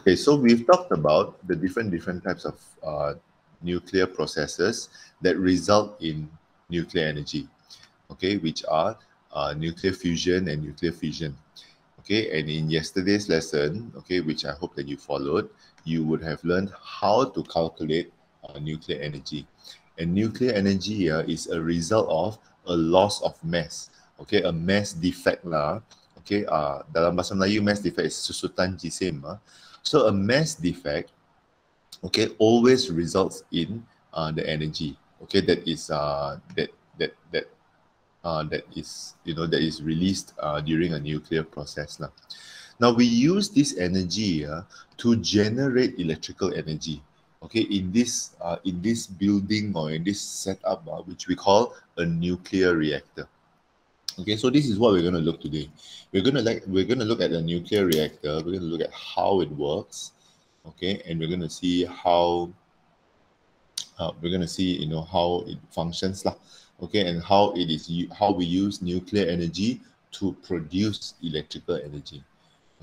Okay, so we've talked about the different types of nuclear processes that result in nuclear energy, okay, which are nuclear fusion and nuclear fission. Okay, and in yesterday's lesson, okay, which I hope that you followed, you would have learned how to calculate nuclear energy. And nuclear energy is a result of a loss of mass, okay, a mass defect lah. Okay, dalam bahasa Melayu, mass defect is susutan jisim. So a mass defect, okay, always results in the energy, okay, that is that is released during a nuclear process lah. Now we use this energy to generate electrical energy, okay, in this building or in this setup which we call a nuclear reactor. Okay, so this is what we're going to look today. We're going to look at a nuclear reactor. We're going to look at how it works, okay, and we're going to see how how it functions lah, okay, and how we use nuclear energy to produce electrical energy,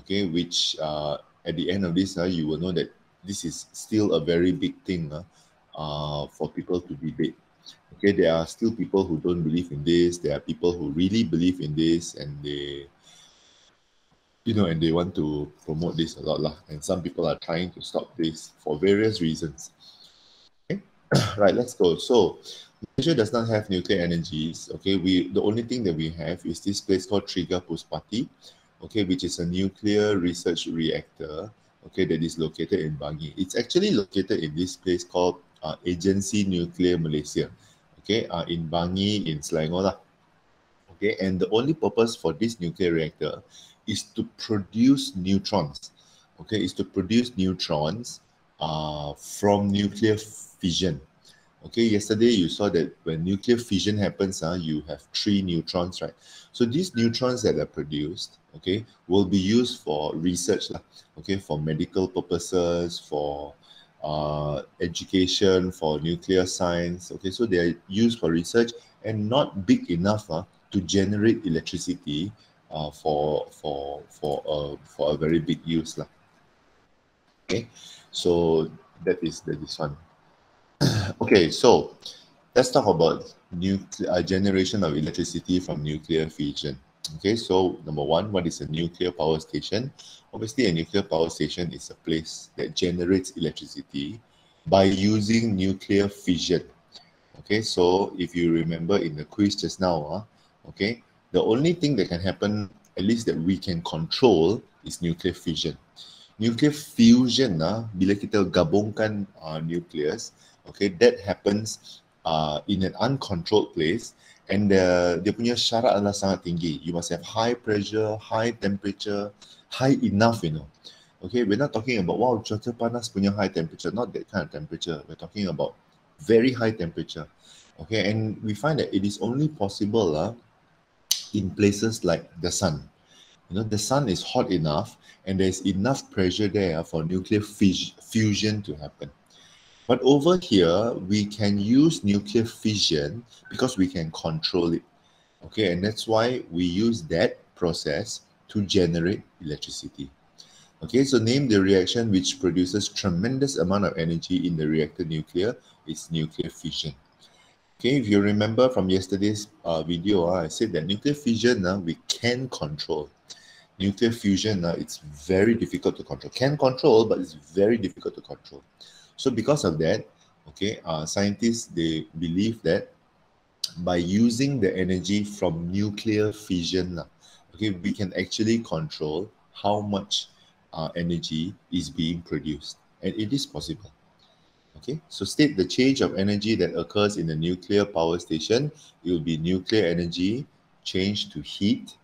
okay, which at the end of this you will know that this is still a very big thing for people to debate. Okay, there are still people who don't believe in this. There are people who really believe in this, and they want to promote this a lot lah. And some people are trying to stop this for various reasons. Okay, right, let's go. So Malaysia does not have nuclear energies. Okay, the only thing that we have is this place called Triga Puspati, okay, which is a nuclear research reactor, okay, that is located in Bangi. It's actually located in this place called Agency Nuclear Malaysia, okay, in Bangi, in Selangor lah. Okay, and the only purpose for this nuclear reactor is to produce neutrons, okay, is to produce neutrons from nuclear fission. Okay, yesterday you saw that when nuclear fission happens, you have 3 neutrons, right? So these neutrons that are produced, okay, will be used for research, okay, for medical purposes, for education, for nuclear science. Okay, so they are used for research and not big enough to generate electricity for a very big use lah. Okay, so that is this one. Okay, so let's talk about generation of electricity from nuclear fission. Okay, so number one, what is a nuclear power station? Obviously, a nuclear power station is a place that generates electricity by using nuclear fission. Okay, so if you remember in the quiz just now, okay, the only thing that can happen, at least that we can control, is nuclear fission. Nuclear fusion, bila kita gabungkan nucleus, okay, that happens in an uncontrolled place, and dia punya syarat adalah sangat tinggi. You must have high pressure, high temperature, high enough, Okay, we're not talking about, wow, cuaca panas punya high temperature, not that kind of temperature. We're talking about very high temperature. Okay, and we find that it is only possible in places like the sun. The sun is hot enough, and there's enough pressure there for nuclear fusion to happen. But over here, we can use nuclear fission because we can control it. Okay, and that's why we use that process to generate electricity. Okay, so name the reaction which produces tremendous amount of energy in the reactor nuclear. It's nuclear fission. Okay, if you remember from yesterday's video, I said that nuclear fission we can control. Nuclear fusion, it's very difficult to control. Can control, but it's very difficult to control. So because of that, okay, scientists, they believe that by using the energy from nuclear fission, okay, we can actually control how much energy is being produced. And it is possible. Okay, so state the change of energy that occurs in a nuclear power station. It will be nuclear energy change to heat,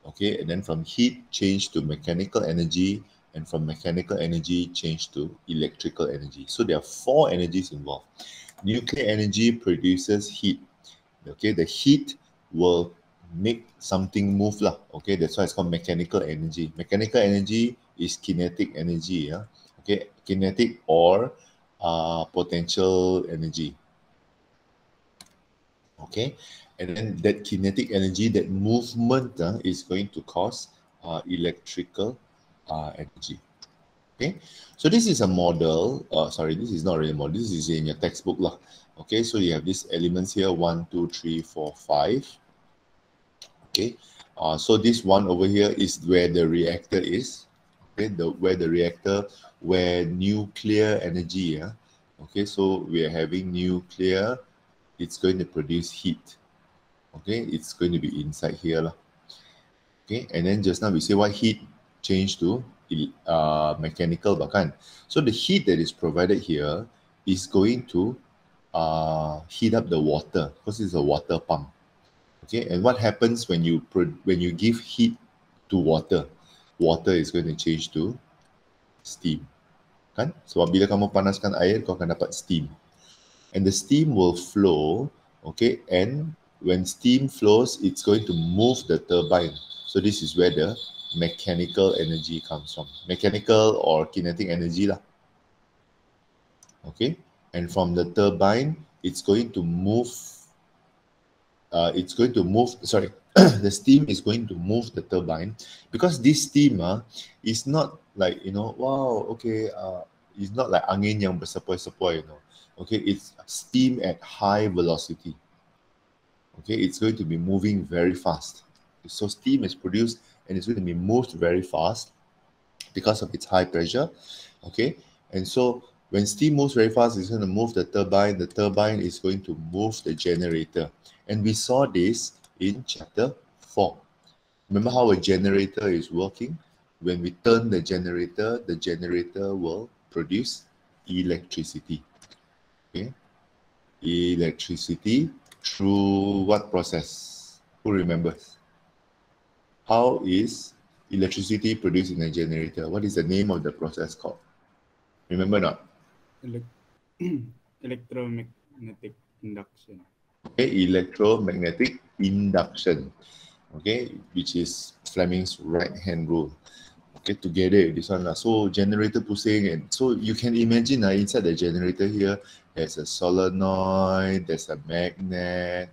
okay, and then from heat change to mechanical energy, and from mechanical energy change to electrical energy. So there are 4 energies involved. Nuclear energy produces heat. Okay, the heat will make something move lah. Okay, that's why it's called mechanical energy. Mechanical energy is kinetic energy. Okay, kinetic or potential energy. Okay, and then that kinetic energy, that movement is going to cause electrical energy. Okay, so this is a model. Sorry, this is not really a model. This is in your textbook lah. Okay, so you have these elements here: 1, 2, 3, 4, 5. Okay, so this one over here is where the reactor is. Okay, where nuclear energy. Yeah. Okay, so we are having nuclear. It's going to produce heat. Okay, it's going to be inside here lah. Okay, and then just now we say what heat changed to mechanical bahkan. So the heat that is provided here is going to heat up the water because it's a water pump. Okay, and what happens when you give heat to water? Water is going to change to steam. Kan? Sebab bila kamu panaskan air, kau akan dapat steam. And the steam will flow, okay, and when steam flows, it's going to move the turbine. So this is where the mechanical energy comes from. Mechanical or kinetic energy lah. Okay, and from the turbine, it's going to move. The steam is going to move the turbine because this steam is not like, wow, okay, it's not like angin yang bersepoi-sepoi, Okay, it's steam at high velocity. Okay, it's going to be moving very fast. So steam is produced and it's going to be moved very fast because of its high pressure. Okay, and so when steam moves very fast, it's going to move the turbine. The turbine is going to move the generator. And we saw this in chapter 4. Remember how a generator is working? When we turn the generator will produce electricity. Okay, electricity through what process? Who remembers? How is electricity produced in a generator? What is the name of the process called? Remember not? Electromagnetic induction. Okay, electromagnetic induction. Okay, which is Fleming's right-hand rule. Okay, together this one. So generator pusing, and so you can imagine inside the generator here, there's a solenoid, there's a magnet.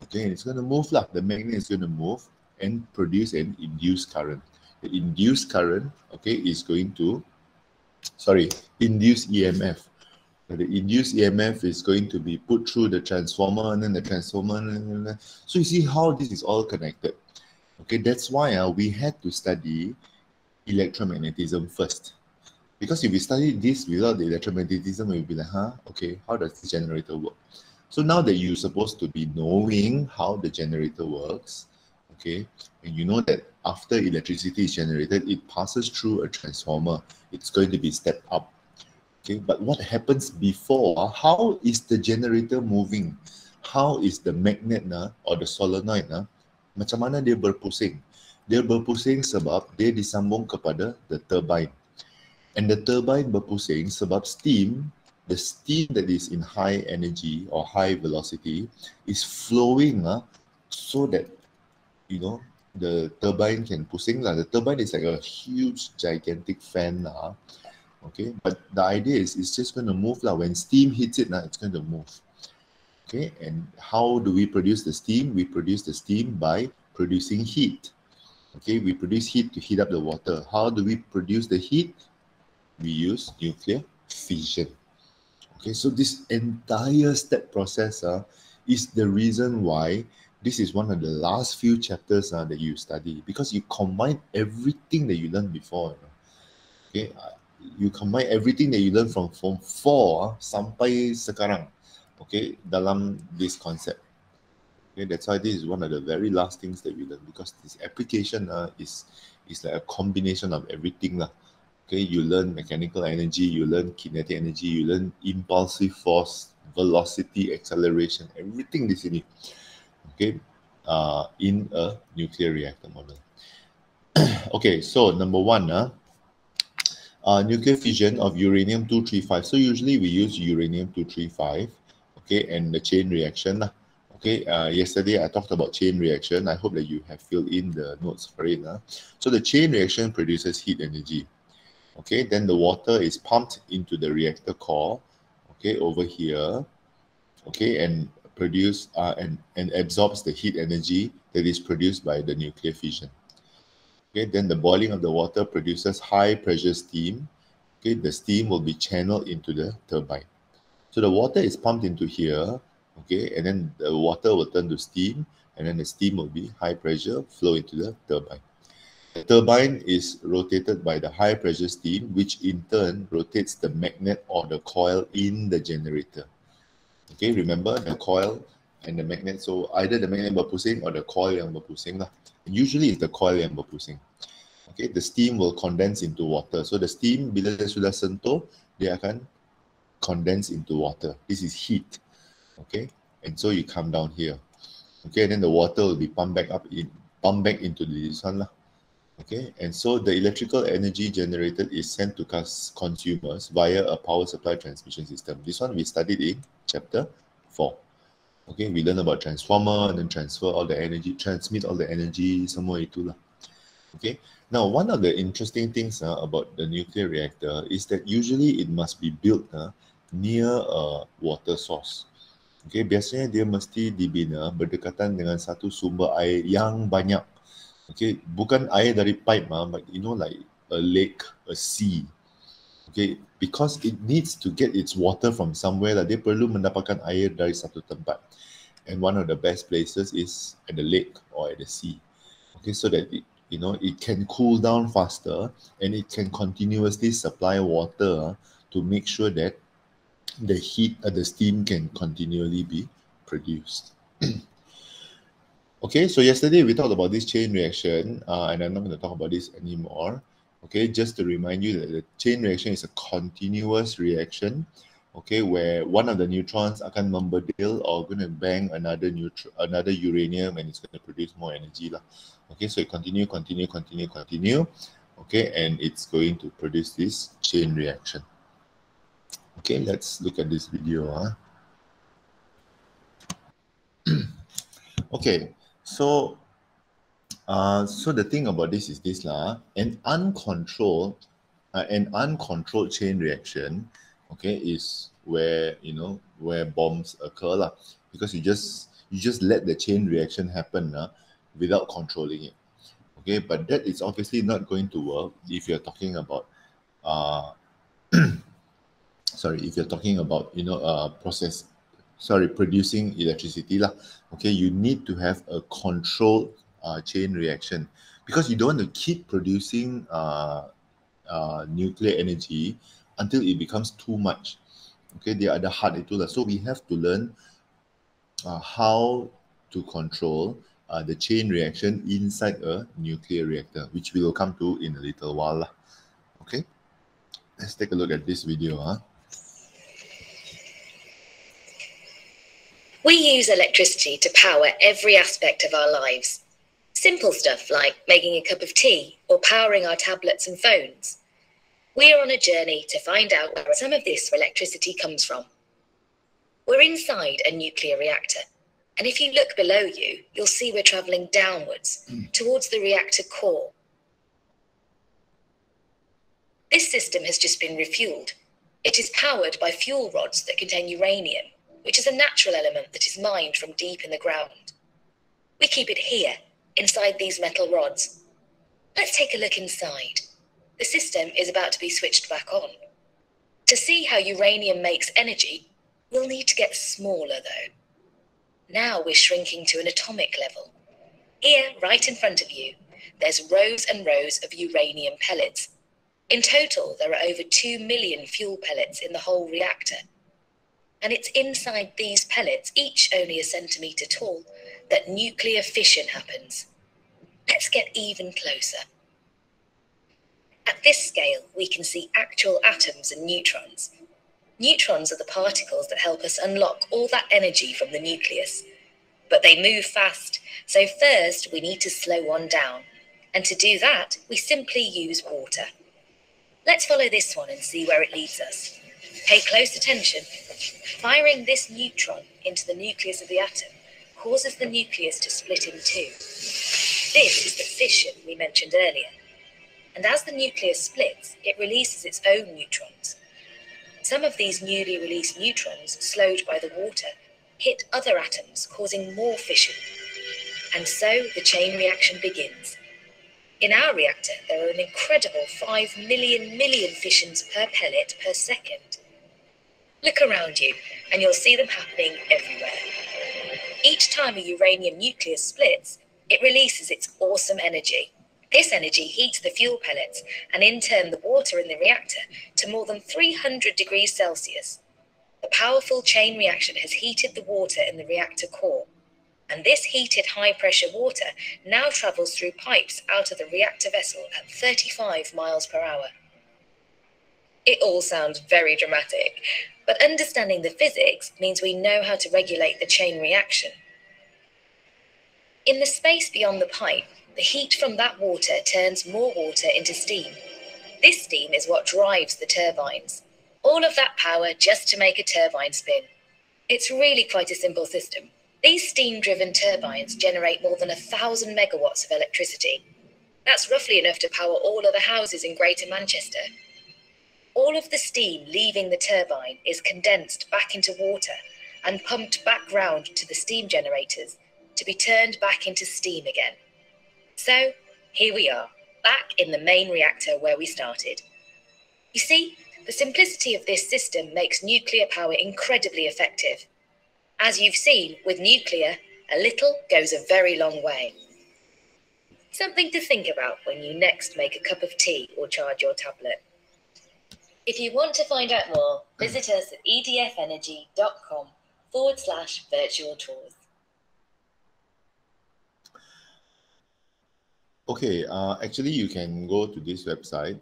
Okay, and it's going to move lah. The magnet is going to move and produce an induced current. The induced current, okay, is going to, induced EMF. The induced EMF is going to be put through the transformer, and then the transformer. So you see how this is all connected. Okay, that's why we had to study electromagnetism first. Because if we study this without the electromagnetism, we'll be like, okay, how does the generator work? So now that you're supposed to be knowing how the generator works, okay, and you know that after electricity is generated, it passes through a transformer. It's going to be stepped up. Okay, but what happens before? How is the generator moving? How is the magnet or the solenoid macam mana dia berpusing? Dia berpusing sebab dia disambung kepada the turbine. And the turbine berpusing sebab steam, the steam that is in high energy or high velocity is flowing so that, the turbine can pusing lah. The turbine is like a huge, gigantic fan okay, but the idea is it's just going to move lah. When steam hits it it's going to move. Okay, and how do we produce the steam? We produce the steam by producing heat. Okay, we produce heat to heat up the water. How do we produce the heat? We use nuclear fission. Okay, so this entire step process is the reason why this is one of the last few chapters that you study, because you combine everything that you learned before. Okay, you combine everything that you learned from Form 4 sampai sekarang. Okay, dalam this concept. Okay, that's why this is one of the very last things that we learn, because this application is like a combination of everything lah. Okay, you learn mechanical energy, you learn kinetic energy, you learn impulsive force, velocity, acceleration, everything di sini. Okay, in a nuclear reactor model. Okay, so number 1, nuclear fission of uranium-235. So usually we use uranium-235, okay, and the chain reaction. Okay, yesterday I talked about chain reaction. I hope that you have filled in the notes for it. So the chain reaction produces heat energy. Okay, then the water is pumped into the reactor core, okay, over here, okay, and produce and absorbs the heat energy that is produced by the nuclear fission. Okay, then the boiling of the water produces high pressure steam, Okay, the steam will be channeled into the turbine. So the water is pumped into here, okay, and then the water will turn to steam, and then the steam will be high pressure, flow into the turbine. The turbine is rotated by the high pressure steam, which in turn rotates the magnet or the coil in the generator. Okay, remember the coil and the magnet. So either the magnet berpusing or the coil yang berpusing lah. Usually it's the coil yang berpusing. Okay, the steam will condense into water. So the steam bila sudah sentuh, dia akan condense into water. This is heat. Okay, and so you come down here. Okay, and then the water will be pumped back into this one lah. Okay, and so the electrical energy generated is sent to consumers via a power supply transmission system. This one we studied in chapter 4. Okay, we learn about transformer and then transfer all the energy, transmit all the energy, semua itulah. Okay, now one of the interesting things about the nuclear reactor is that usually it must be built near a water source. Okay, biasanya dia mesti dibina berdekatan dengan satu sumber air yang banyak. Okay, bukan air dari pipe but you know, like a lake, a sea. Okay, because it needs to get its water from somewhere lah. Dia perlu mendapatkan air dari satu tempat. And one of the best places is at the lake or at the sea. Okay, so that it can cool down faster and it can continuously supply water to make sure that the heat, the steam can continually be produced. Okay, so yesterday we talked about this chain reaction, and I'm not going to talk about this anymore. Okay, just to remind you that the chain reaction is a continuous reaction, okay, where one of the neutrons akan membedil or going to bang another uranium, and it's going to produce more energy lah. Okay, so it continue, okay, and it's going to produce this chain reaction. Okay, let's look at this video. Okay, so the thing about this is this lah. An uncontrolled chain reaction, okay, is where where bombs occur lah, because you just let the chain reaction happen without controlling it. Okay, but that is obviously not going to work if you're talking about producing electricity lah. Okay, you need to have a controlled chain reaction, because you don't want to keep producing nuclear energy until it becomes too much. Okay, dia ada had itulah. So we have to learn how to control the chain reaction inside a nuclear reactor, which we will come to in a little while lah. Okay, let's take a look at this video. We use electricity to power every aspect of our lives. Simple stuff like making a cup of tea or powering our tablets and phones. We are on a journey to find out where some of this electricity comes from. We're inside a nuclear reactor, and if you look below you, you'll see we're travelling downwards towards the reactor core. This system has just been refueled. It is powered by fuel rods that contain uranium, which is a natural element that is mined from deep in the ground. We keep it here, inside these metal rods. Let's take a look inside. The system is about to be switched back on. To see how uranium makes energy, we'll need to get smaller though. Now we're shrinking to an atomic level. Here, right in front of you, there's rows and rows of uranium pellets. In total, there are over 2 million fuel pellets in the whole reactor. And it's inside these pellets, each only a centimetre tall, that nuclear fission happens. Let's get even closer. At this scale, we can see actual atoms and neutrons. Neutrons are the particles that help us unlock all that energy from the nucleus. But they move fast, so first we need to slow one down. And to do that, we simply use water. Let's follow this one and see where it leads us. Pay close attention. Firing this neutron into the nucleus of the atom causes the nucleus to split in two. This is the fission we mentioned earlier. And as the nucleus splits, it releases its own neutrons. Some of these newly released neutrons, slowed by the water, hit other atoms, causing more fission. And so the chain reaction begins. In our reactor, there are an incredible 5 million fissions per pellet per second. Look around you, and you'll see them happening everywhere. Each time a uranium nucleus splits, it releases its awesome energy. This energy heats the fuel pellets, and in turn the water in the reactor, to more than 300 degrees Celsius. The powerful chain reaction has heated the water in the reactor core, and this heated high-pressure water now travels through pipes out of the reactor vessel at 35 miles per hour. It all sounds very dramatic, but understanding the physics means we know how to regulate the chain reaction. In the space beyond the pipe, the heat from that water turns more water into steam. This steam is what drives the turbines. All of that power just to make a turbine spin. It's really quite a simple system. These steam-driven turbines generate more than 1,000 megawatts of electricity. That's roughly enough to power all of the houses in Greater Manchester. All of the steam leaving the turbine is condensed back into water and pumped back round to the steam generators to be turned back into steam again. So, here we are, back in the main reactor where we started. You see, the simplicity of this system makes nuclear power incredibly effective. As you've seen, with nuclear, a little goes a very long way. Something to think about when you next make a cup of tea or charge your tablet. If you want to find out more, visit us at edfenergy.com/virtual tours. Okay, actually you can go to this website,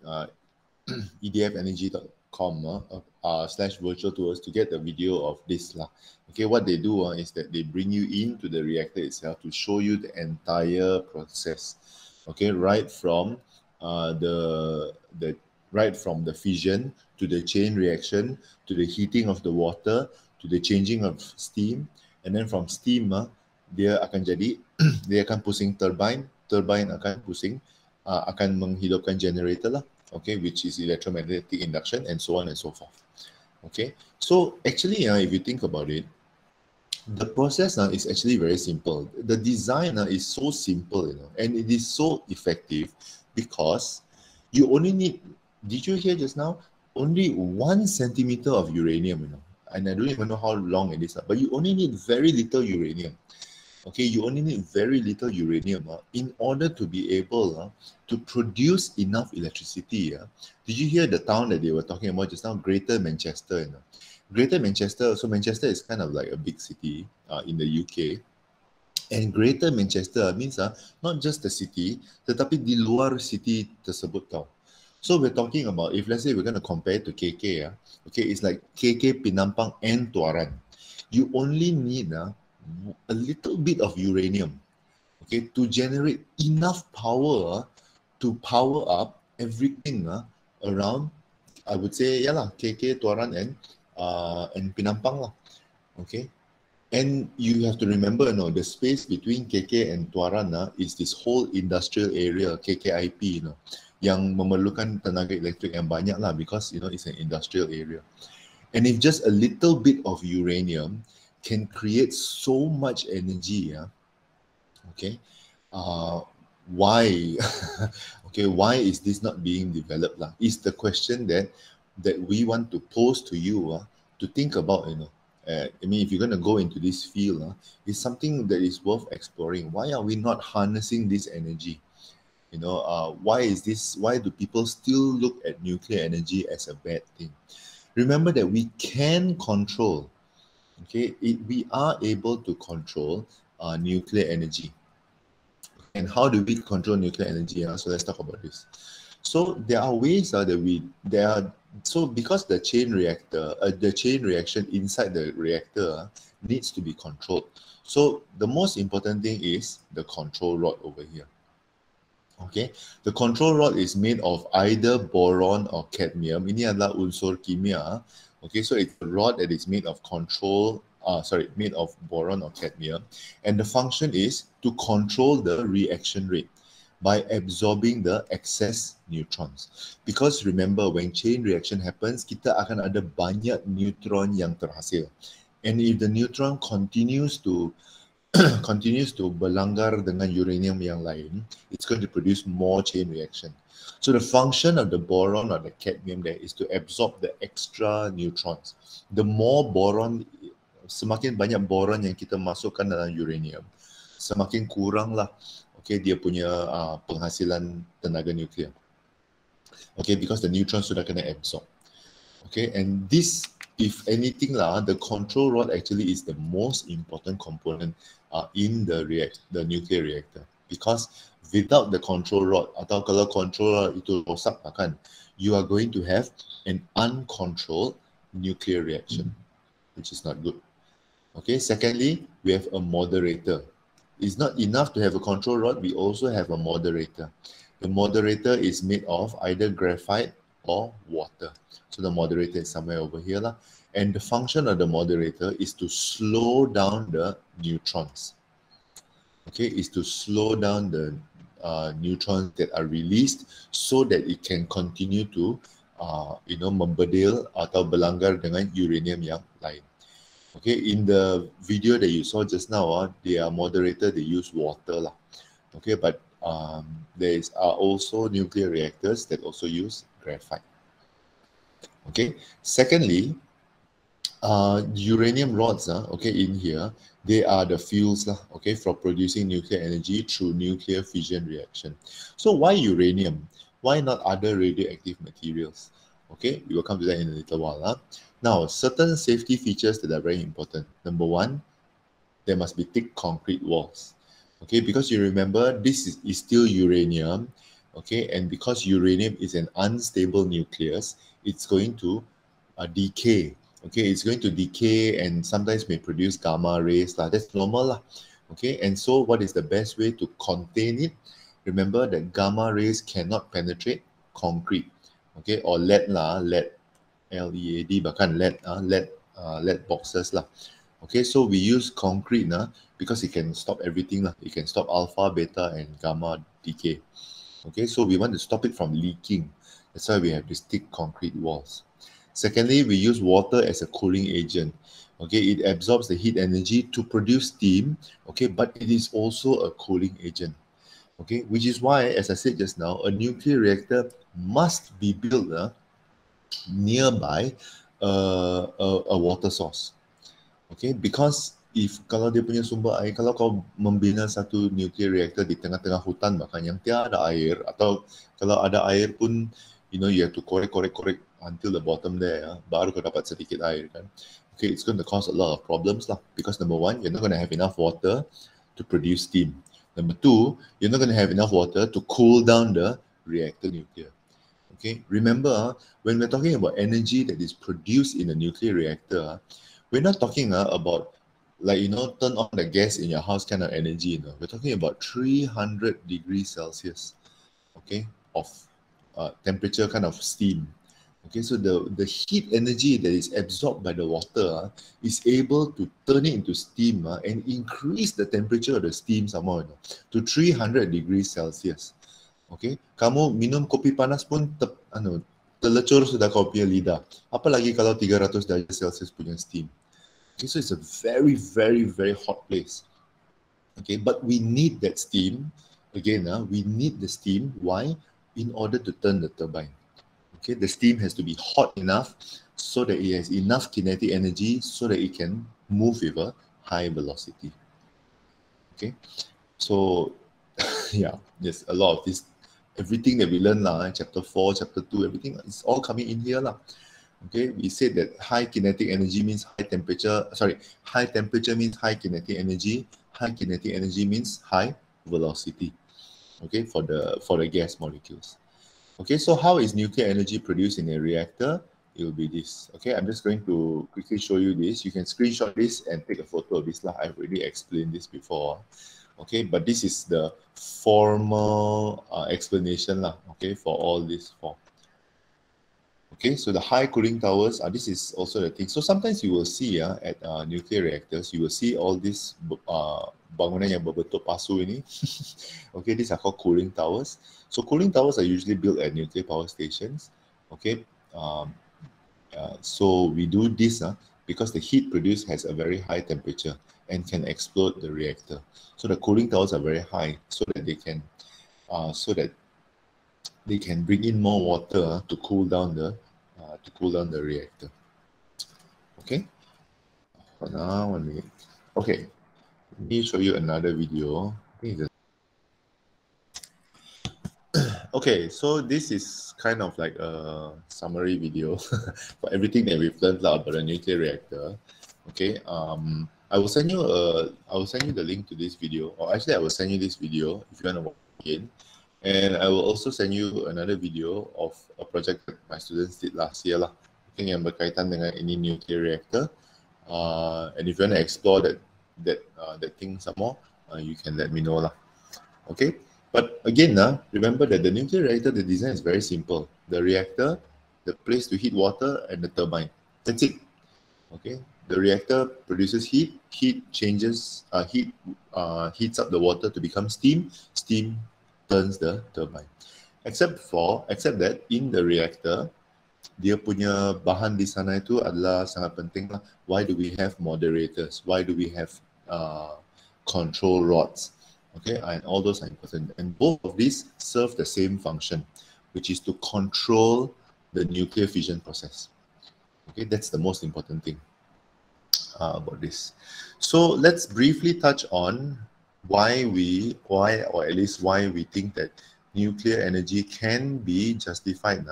edfenergy.com/virtual tours to get the video of this lah. Okay, what they do is that they bring you into the reactor itself to show you the entire process. Okay, right from the fission to the chain reaction to the heating of the water to the changing of steam, and then from steam dia akan pusing turbine akan pusing akan menghidupkan generator lah, okay, which is electromagnetic induction and so on and so forth. Okay, so actually if you think about it, the process is actually very simple. The design is so simple, and it is so effective because you only need, did you hear just now, only 1 centimeter of uranium, and I don't even know how long it is, but you only need very little uranium. Okay, you only need very little uranium in order to be able to produce enough electricity. Did you hear the town that they were talking about just now? Greater Manchester. Greater Manchester, so Manchester is kind of like a big city in the UK. And Greater Manchester means not just the city, tetapi di luar city tersebut tau. So we're talking about, if let's say we're going to compare to KK, okay, it's like KK, Penampang, and Tuaran. You only need a little bit of uranium, okay, to generate enough power to power up everything around, I would say, KK, Tuaran, and Penampang lah, okay. And you have to remember, the space between KK and Tuaran is this whole industrial area, KKIP, yang memerlukan tenaga elektrik yang banyak lah, because it's an industrial area. And if just a little bit of uranium can create so much energy, okay, why okay, why is this not being developed lah? Is the question that we want to pose to you to think about. I mean, if you're going to go into this field, it's something that is worth exploring. Why are we not harnessing this energy? Why do people still look at nuclear energy as a bad thing? Remember that we can control, okay, we are able to control nuclear energy. And how do we control nuclear energy? So let's talk about this. So there are ways so because the chain reaction inside the reactor needs to be controlled. So the most important thing is the control rod over here. Okay, the control rod is made of either boron or cadmium. Ini adalah unsur kimia. Okay, so it's a rod that is made of made of boron or cadmium, and the function is to control the reaction rate by absorbing the excess neutrons. Because remember, when chain reaction happens, kita akan ada banyak neutron yang terhasil. And if the neutron continues to continues to berlanggar dengan uranium yang lain, it's going to produce more chain reaction. So the function of the boron or the cadmium there is to absorb the extra neutrons. The more boron, semakin banyak boron yang kita masukkan dalam uranium, semakin kurang lah, okay, dia punya penghasilan tenaga nuklear. Okay, because the neutrons sudah kena absorb. Okay, and this, if anything lah, the control rod actually is the most important component in the nuclear reactor, because without the control rod, atau kalau control rod itu rosak kan, you are going to have an uncontrolled nuclear reaction, which is not good. Okay, secondly, we have a moderator. It's not enough to have a control rod, we also have a moderator. The moderator is made of either graphite or water. So the moderator is somewhere over here lah. And the function of the moderator is to slow down the neutrons. Okay, is to slow down the neutrons that are released so that it can continue to membedil atau berlanggar dengan uranium yang lain. Okay, in the video that you saw just now, their moderator, they use water lah. Okay, but there are also nuclear reactors that also use graphite. Okay, secondly, uranium rods, okay, in here, they are the fuels, okay, for producing nuclear energy through nuclear fission reaction. So why uranium? Why not other radioactive materials? Okay, we will come to that in a little while. Now, certain safety features that are very important. Number one, there must be thick concrete walls. Okay, because you remember this is still uranium, okay, and because uranium is an unstable nucleus, it's going to decay. Okay, it's going to decay and sometimes may produce gamma rays. That's normal. Okay, and so what is the best way to contain it? Remember that gamma rays cannot penetrate concrete. Okay, or lead, L-E-A-D, bahkan lead boxes lah. Okay, so we use concrete because it can stop everything lah. It can stop alpha, beta, and gamma decay. Okay, so we want to stop it from leaking. That's why we have these thick concrete walls. Secondly, we use water as a cooling agent. Okay, it absorbs the heat energy to produce steam. Okay, but it is also a cooling agent. Okay, which is why, as I said just now, a nuclear reactor must be built nearby a water source. Okay, because kalau dia punya sumber air, kalau kau membina satu nuclear reactor di tengah-tengah hutan bahkan yang tiada air, atau kalau ada air pun, you have to korek until the bottom there, baru kau dapat sedikit air kan. Okay, it's going to cause a lot of problems lah, because number one, you're not going to have enough water to produce steam. Number two, you're not going to have enough water to cool down the reactor nuclear. Okay, remember, when we're talking about energy that is produced in a nuclear reactor, we're not talking about turn on the gas in your house kind of energy. We're talking about 300 degrees Celsius, okay, of temperature kind of steam. Okay, so the heat energy that is absorbed by the water is able to turn it into steam and increase the temperature of the steam somehow to 300 degrees Celsius. Okay, kamu minum kopi panas pun terlecur sudah kau punya lidah. Apalagi kalau 300 darjah Celsius punya steam. Okay, so it's a very, very, very hot place. Okay, but we need that steam. Again, we need the steam. Why? In order to turn the turbine. Okay, the steam has to be hot enough so that it has enough kinetic energy so that it can move with a high velocity. Okay, so yeah, there's a lot of this. Everything that we learn chapter 4, chapter 2, everything is all coming in here lah. Okay, we said that high kinetic energy means high temperature. High temperature means high kinetic energy. High kinetic energy means high velocity. Okay, for the gas molecules. Okay, so how is nuclear energy produced in a reactor? It will be this. Okay, I'm just going to quickly show you this. You can screenshot this and take a photo of this lah. I've already explained this before. Okay, but this is the formal explanation lah. Okay, for all this form. Okay, so the high cooling towers, this is also the thing. So sometimes you will see at nuclear reactors, you will see all these bangunan yang berbentuk pasu ini. Okay, these are called cooling towers. So cooling towers are usually built at nuclear power stations. Okay, so we do this because the heat produced has a very high temperature and can explode the reactor. So the cooling towers are very high, so that they can bring in more water to cool down the reactor. Okay. For now, 1 minute. Okay. Let me show you another video. I think it's okay, so this is kind of like a summary video for everything that we've learned about the nuclear reactor. Okay, I will send you the link to this video, or actually I will send you this video if you want to watch it again. And I will also send you another video of a project that my students did last year lah. Okay, yang berkaitan dengan ini nuclear reactor. And if you want to explore that thing some more, you can let me know lah. Okay. But again, remember that the nuclear reactor, the design is very simple. The reactor, the place to heat water, and the turbine. That's it. Okay. The reactor produces heat. Heat changes. Heats up the water to become steam. Steam turns the turbine. Except that in the reactor, dia punya bahan di sana itu adalah sangat penting lah. Why do we have moderators? Why do we have control rods? Okay, and all those are important. And both of these serve the same function, which is to control the nuclear fission process. Okay, that's the most important thing about this. So let's briefly touch on why we think that nuclear energy can be justified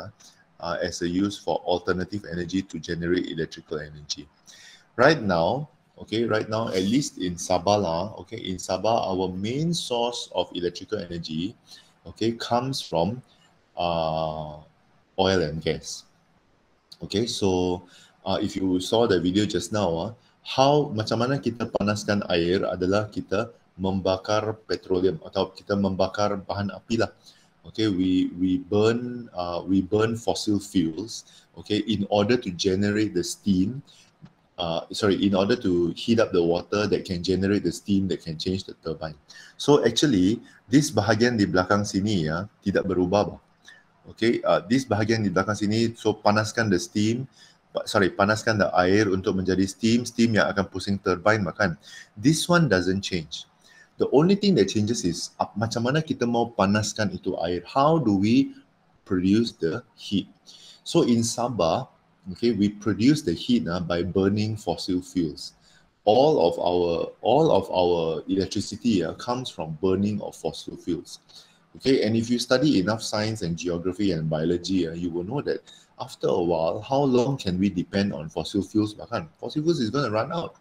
as a use for alternative energy to generate electrical energy. Right now, at least in Sabah, in Sabah, our main source of electrical energy, comes from oil and gas. Okay, so if you saw the video just now, macam mana kita panaskan air adalah kita membakar petroleum atau kita membakar bahan api lah. Okay, we burn fossil fuels, in order to generate the steam. In order to heat up the water that can generate the steam that can change the turbine. So actually, this bahagian di belakang sini tidak berubah. Okay, this bahagian di belakang sini, so panaskan the air untuk menjadi steam yang akan pusing turbine makan. This one doesn't change. The only thing that changes is macam mana kita mau panaskan itu air. How do we produce the heat? So in Sabah, we produce the heat by burning fossil fuels. All of our electricity comes from burning of fossil fuels. Okay, and if you study enough science and geography and biology, you will know that after a while, how long can we depend on fossil fuels? Fossil fuels is going to run out.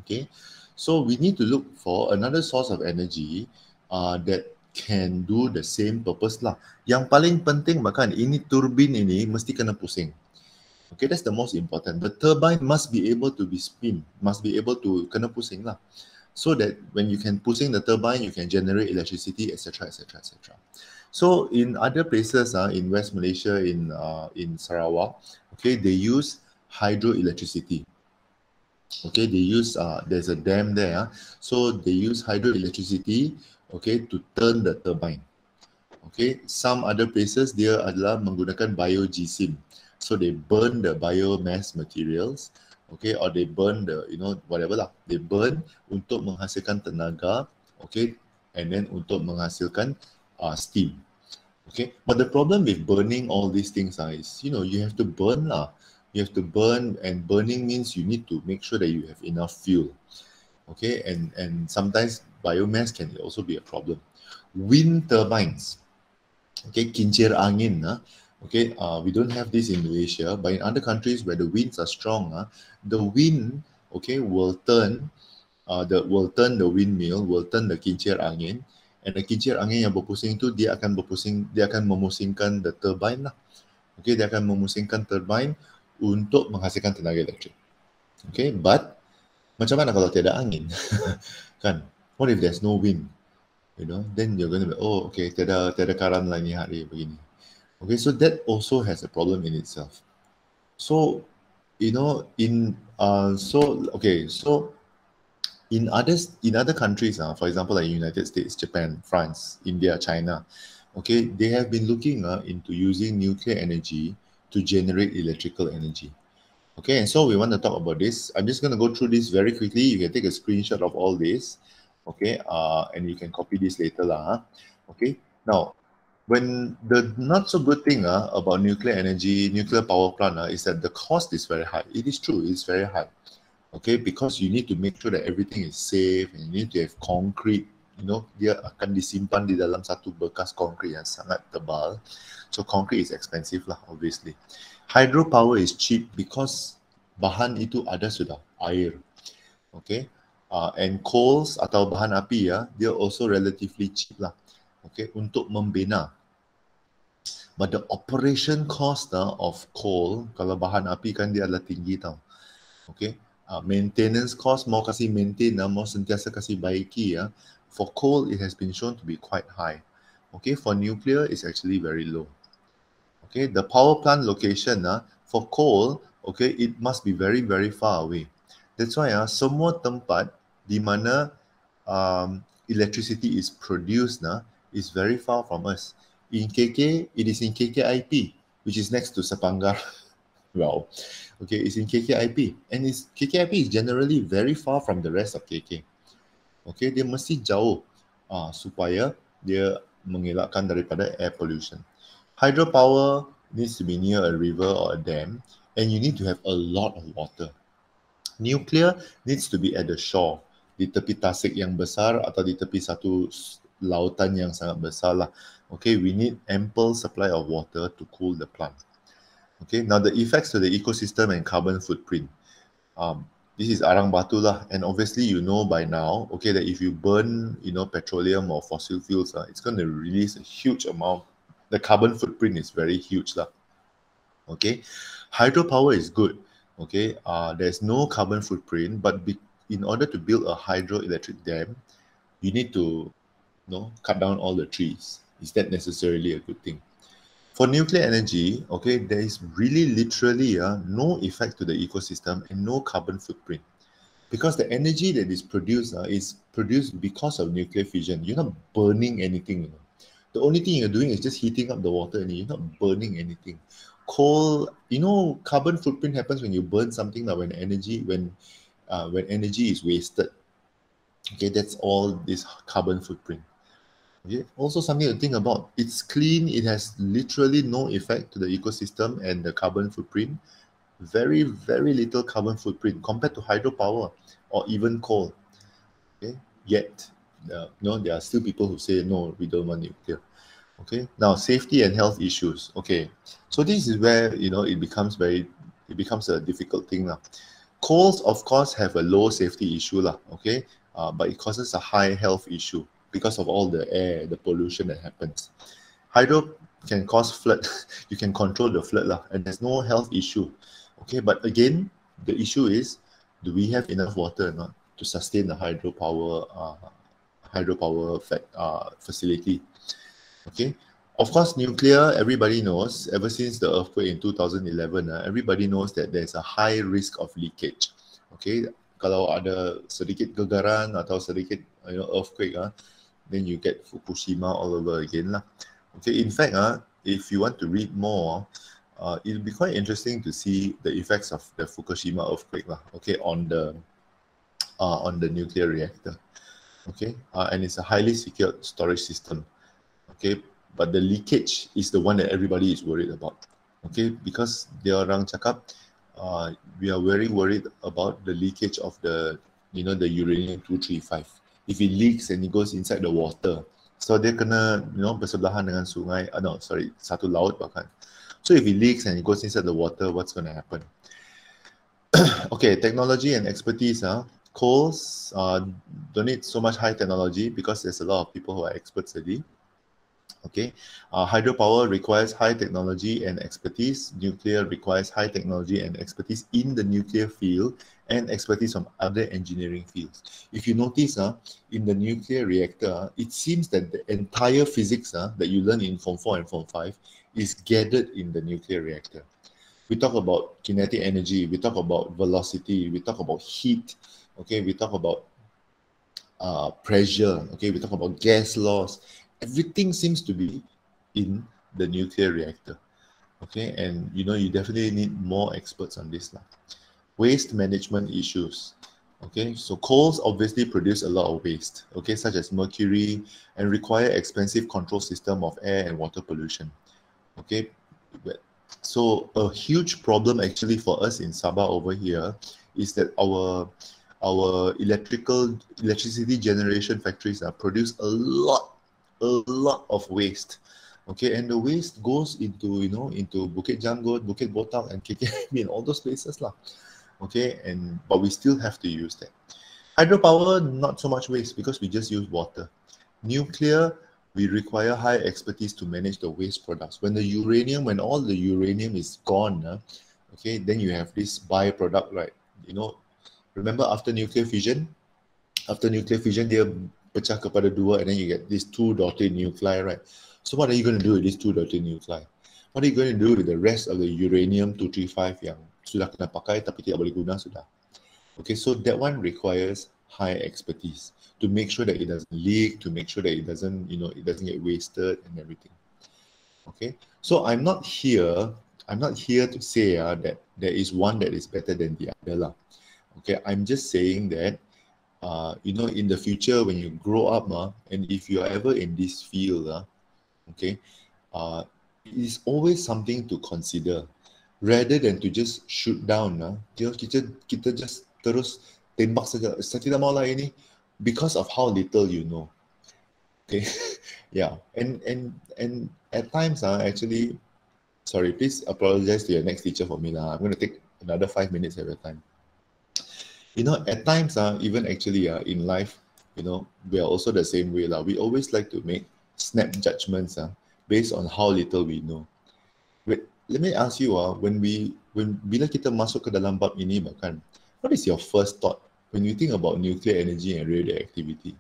Okay, so we need to look for another source of energy that can do the same purpose lah. Yang paling penting ini turbin ini mesti kena pusing. Okay, that's the most important. The turbine must be able to be spin, must be able to kena pusing lah, so that when you can pusing the turbine, you can generate electricity, etc., etc., etc. So in other places, in West Malaysia, in Sarawak, they use hydroelectricity. Okay, they use there's a dam there, so they use hydroelectricity, to turn the turbine. Okay, some other places dia adalah menggunakan biogesim. So they burn the biomass materials, or they burn the, whatever lah. They burn untuk menghasilkan tenaga, and then untuk menghasilkan steam. Okay, but the problem with burning all these things is, you have to burn lah. You have to burn, and burning means you need to make sure that you have enough fuel. Okay, and sometimes biomass can also be a problem. Wind turbines, kincir angin, we don't have this in Malaysia, but in other countries where the winds are strong, the wind, will turn the windmill, will turn the kincir angin, and the kincir angin yang berpusing itu dia akan memusingkan the turbine lah. Okay, dia akan memusingkan turbine untuk menghasilkan tenaga elektrik. Okay, but macam mana kalau tiada angin? Kan? What if there's no wind? Then you're going to be, tiada karan lah ni hari begini. Okay, so that also has a problem in itself. So, in other countries, for example, like United States, Japan, France, India, China, they have been looking into using nuclear energy to generate electrical energy. Okay, and so we want to talk about this. I'm just going to go through this very quickly. You can take a screenshot of all this. Okay, and you can copy this later. Okay, now, when the not so good thing about nuclear energy, nuclear power plant is that the cost is very high. It is true, it's very high. Okay, because you need to make sure that everything is safe and you need to have concrete. You know, dia akan disimpan di dalam satu bekas konkrit yang sangat tebal. So concrete is expensive lah, obviously. Hydropower is cheap because bahan itu ada sudah, air. Okay, and coals atau bahan api dia also relatively cheap lah. Okay, untuk membina. But the operation cost of coal, kalau bahan api kan dia adalah tinggi tau. Okay, maintenance cost, mau kasih maintain, mau sentiasa kasih baiki for coal, it has been shown to be quite high. Okay, for nuclear, it's actually very low. Okay, the power plant location for coal, okay, it must be very, very far away. That's why semua tempat di mana electricity is produced is very far from us. In KK, it is in KKIP, which is next to Sepanggar. Well, okay, it's in KKIP, and KKIP is generally very far from the rest of KK. Okay, dia mesti jauh supaya dia mengelakkan daripada air pollution. Hydropower needs to be near a river or a dam, and you need to have a lot of water. Nuclear needs to be at the shore, di tepi tasik yang besar atau di tepi satu lautan yang sangat besar lah. Okay, we need ample supply of water to cool the plant. Okay, now the effects to the ecosystem and carbon footprint. This is arang batu lah, and obviously you know by now, okay, that if you burn, petroleum or fossil fuels, it's going to release a huge amount. The carbon footprint is very huge lah. Okay, hydropower is good. Okay, there's no carbon footprint, but in order to build a hydroelectric dam, you need to, cut down all the trees. Is that necessarily a good thing? For nuclear energy, okay, there is really literally no effect to the ecosystem and no carbon footprint, because the energy that is produced because of nuclear fission. You're not burning anything. The only thing you're doing is just heating up the water, and you're not burning anything. Coal, carbon footprint happens when you burn something like when energy is wasted. Okay, that's all this carbon footprint. Okay. Also something to think about. It's clean. It has literally no effect to the ecosystem and the carbon footprint. Very, very little carbon footprint compared to hydropower or even coal. Okay. Yet, there are still people who say, no, we don't want nuclear. Okay. Now, safety and health issues. Okay. So this is where, it becomes a difficult thing now. Coals, of course, have a low safety issue lah. Okay. But it causes a high health issue because of all the air, the pollution that happens. Hydro can cause flood. You can control the flood lah, and there's no health issue. Okay, but again, the issue is, do we have enough water or not to sustain the hydropower facility? Okay, of course, nuclear, everybody knows, ever since the earthquake in 2011, everybody knows that there's a high risk of leakage. Okay, kalau ada sedikit gegaran atau sedikit earthquake, then you get Fukushima all over again lah. Okay, in fact, if you want to read more, it'll be quite interesting to see the effects of the Fukushima earthquake lah. Okay, on the nuclear reactor. Okay, and it's a highly secured storage system. Okay, but the leakage is the one that everybody is worried about. Okay, because dia orang cakap, we are very worried about the leakage of the uranium-235. If it leaks and it goes inside the water, so dia kena bersebelahan dengan sungai, satu laut bahkan. So if it leaks and it goes inside the water, what's going to happen? Okay, technology and expertise. Coals don't need so much high technology because there's a lot of people who are experts already. Okay, hydropower requires high technology and expertise. Nuclear requires high technology and expertise in the nuclear field and expertise from other engineering fields. If you notice, in the nuclear reactor, it seems that the entire physics that you learn in Form 4 and Form 5 is gathered in the nuclear reactor. We talk about kinetic energy, we talk about velocity, we talk about heat, okay, we talk about pressure, okay, we talk about gas laws. Everything seems to be in the nuclear reactor. Okay, and you know, you definitely need more experts on this now. Waste management issues. Okay, so coals obviously produce a lot of waste, okay, such as mercury, and require expensive control system of air and water pollution. Okay, so a huge problem actually for us in Sabah over here is that our electricity generation factories produce a lot of waste. Okay, and the waste goes into, you know, into Bukit Janggut, Bukit Botak, and KKM, all those places lah. Okay, and but we still have to use that. Hydropower, not so much waste because we just use water. Nuclear, we require high expertise to manage the waste products. When all the uranium is gone, okay, then you have this byproduct, right? You know, remember after nuclear fission? After nuclear fission, dia pecah kepada dua, and then you get these two daughter nuclei, right? So what are you going to do with these two daughter nuclei? What are you going to do with the rest of the uranium-235 yang sudah kena pakai tapi tidak boleh guna sudah? Okay, so that one requires high expertise to make sure that it doesn't leak, to make sure that it doesn't, you know, it doesn't get wasted and everything. Okay, so I'm not here to say that there is one that is better than the other lah. Okay, I'm just saying that you know, in the future when you grow up and if you are ever in this field okay, it is always something to consider rather than to just shoot down. Kita just terus tembak saja. Saya tidak mau lah ini because of how little you know. Okay, yeah, and at times actually, sorry, please apologize to your next teacher for me lah. I'm going to take another 5 minutes at a time. You know, at times even actually in life, you know, we are also the same way lah. We always like to make snap judgments based on how little we know. Wait, let me ask you bila kita masuk ke dalam bab ini bahkan, what is your first thought when you think about nuclear energy and radioactivity?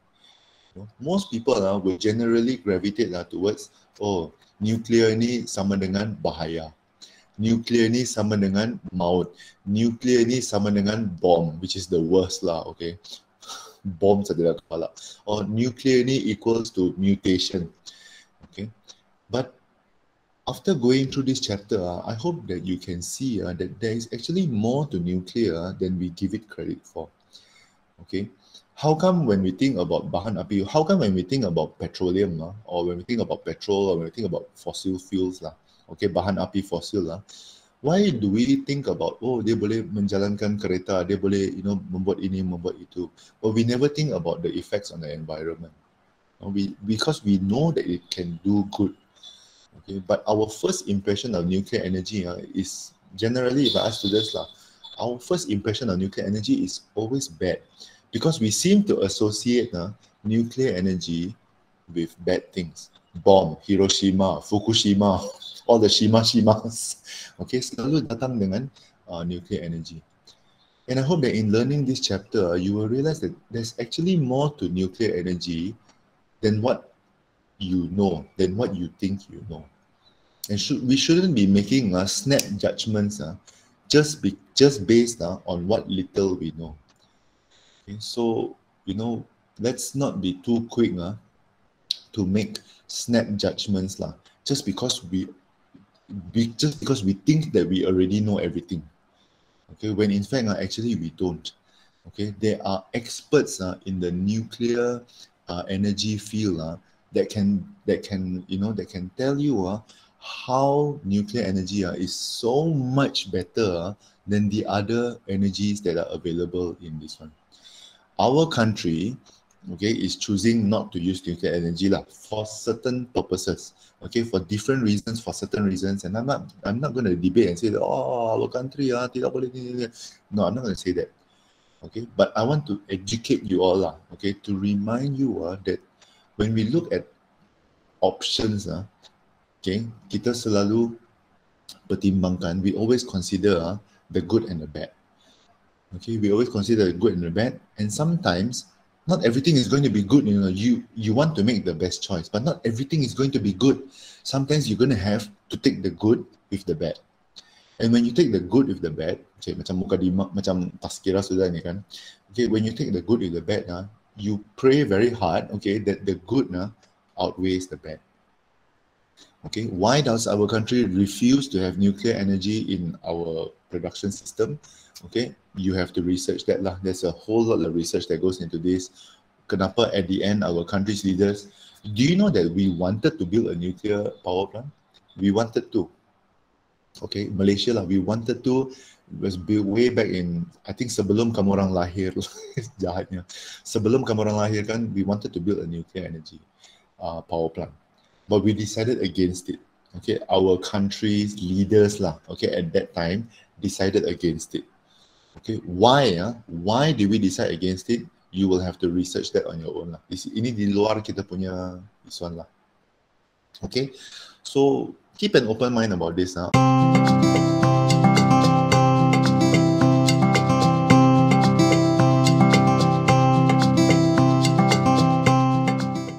You know, most people will generally gravitate towards, oh, nuclear ni sama dengan bahaya. Nuclear ni sama dengan maut. Nuclear ni sama dengan bom, which is the worst lah, okay? Bom sa dalam kepala. Or nuclear ni equals to mutation, okay? But after going through this chapter, I hope that you can see that there is actually more to nuclear than we give it credit for, okay? How come when we think about bahan api, how come when we think about petroleum or when we think about petrol or when we think about fossil fuels okay, bahan api fosil why do we think about, oh, dia boleh menjalankan kereta, dia boleh, you know, membuat ini, membuat itu, but we never think about the effects on the environment. Because we know that it can do good, okay, but our first impression of nuclear energy is generally, if I ask students our first impression of nuclear energy is always bad because we seem to associate nuclear energy with bad things. Bomb, Hiroshima, Fukushima, all the Shimas, okay, selalu datang dengan nuclear energy. And I hope that in learning this chapter, you will realize that there's actually more to nuclear energy than what you know, than what you think you know. And we shouldn't be making snap judgments just based on what little we know. Okay, so, you know, let's not be too quick to make snap judgments just because we think that we already know everything, okay, when in fact actually we don't. Okay, there are experts in the nuclear energy field that can tell you how nuclear energy is so much better than the other energies that are available in this one. Our country, okay, is choosing not to use nuclear energy for certain purposes, okay, for different reasons, for certain reasons, and I'm not going to debate and say that, oh, our country tidak boleh. No, I'm not going to say that, okay, but I want to educate you all okay, to remind you that when we look at options okay, kita selalu pertimbangkan, we always consider the good and the bad, okay, we always consider the good and the bad, and sometimes not everything is going to be good. You know, you want to make the best choice, but not everything is going to be good. Sometimes you're going to have to take the good with the bad. And when you take the good with the bad, okay, macam mukadimah, macam tazkirah sudah ni kan. Okay, when you take the good with the bad, you pray very hard, okay, that the good outweighs the bad. Okay, why does our country refuse to have nuclear energy in our production system? Okay, you have to research that lah. There's a whole lot of research that goes into this. Kenapa at the end our country's leaders, do you know that we wanted to build a nuclear power plant? We wanted to. Okay, Malaysia lah, we wanted to. It was built way back in, I think sebelum kamu orang lahir, jahatnya. Sebelum kamu orang lahir kan, we wanted to build a nuclear energy power plant. But we decided against it. Okay, our country's leaders lah, okay, at that time decided against it. Okay, why? Why did we decide against it? You will have to research that on your own lah. Ini di luar kita punya isuan lah. Okay, so keep an open mind about this now.